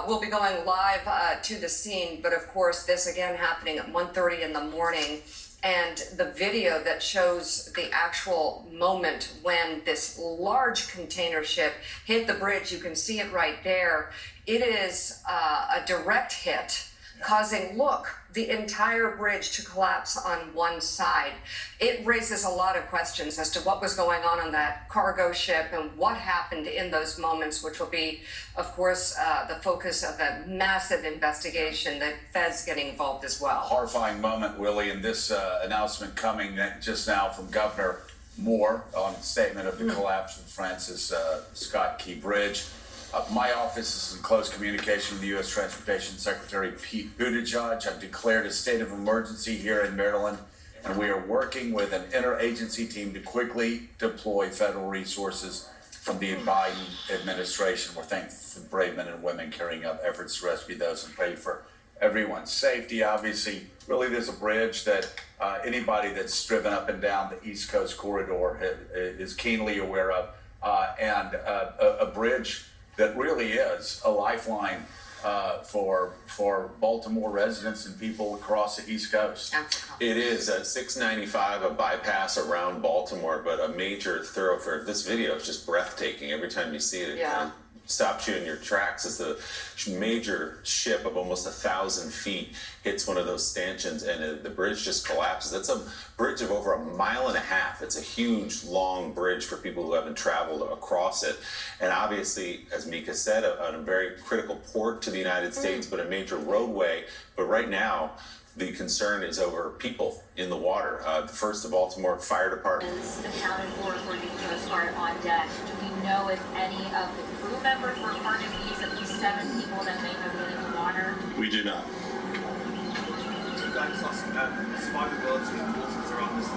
We'll be going live to the scene, but of course this again happening at 1:30 in the morning, and the video that shows the actual moment when this large container ship hit the bridge, you can see it right there. It is a direct hit, causing, the entire bridge to collapse on one side. It raises a lot of questions as to what was going on that cargo ship and what happened in those moments, which will be, of course, the focus of a massive investigation that Fed's getting involved as well. Horrifying moment, Willie, and this announcement coming just now from Governor Moore on the statement of the collapse of Francis Scott Key Bridge. My office is in close communication with the U.S. Transportation Secretary Pete Buttigieg. I've declared a state of emergency here in Maryland, and we are working with an interagency team to quickly deploy federal resources from the Biden administration. We're thankful for the brave men and women carrying out efforts to rescue those and pray for everyone's safety. Obviously, really, there's a bridge that anybody that's driven up and down the East Coast corridor is keenly aware of, and a bridge that really is a lifeline for Baltimore residents and people across the East Coast. It is at 695, a bypass around Baltimore, but a major thoroughfare. This video is just breathtaking. Every time you see it, it kind of stops you in your tracks as the major ship of almost 1,000 feet hits one of those stanchions, and the bridge just collapses. That's a bridge of over 1.5 miles. It's a huge, long bridge for people who haven't traveled across it. And obviously, as Mika said, a very critical port to the United States, but a major roadway. But right now, the concern is over people in the water. The first Baltimore Fire Department is accounted for according to Coast Guard on deck. Do we know if any of the crew members were part of these at least 7 people that may have been in the water? We do not. Thanks, survivability and forces around this is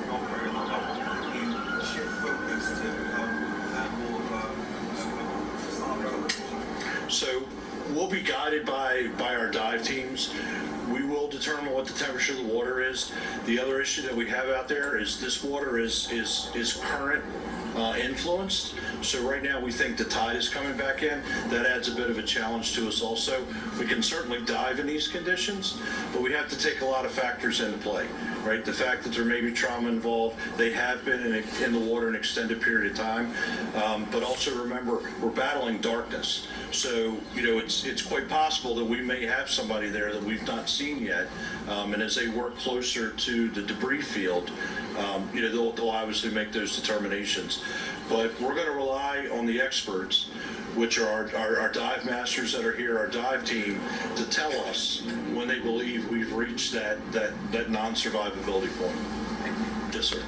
not very long. You shift focus to more So we'll be guided by our dive teams. We will determine what the temperature of the water is. The other issue that we have out there is this water is current influenced. So right now we think the tide is coming back in. That adds a bit of a challenge to us also. We can certainly dive in these conditions, but we have to take a lot of factors into play, right? The fact that there may be trauma involved, they have been in the water an extended period of time, but also remember, we're battling darkness. So, it's quite possible that we may have somebody there that we've not seen yet, and as they work closer to the debris field, they'll obviously make those determinations. But we're going to rely on the experts, which are our dive masters that are here, our dive team, to tell us when they believe we've reached that non-survivability point. Yes, sir.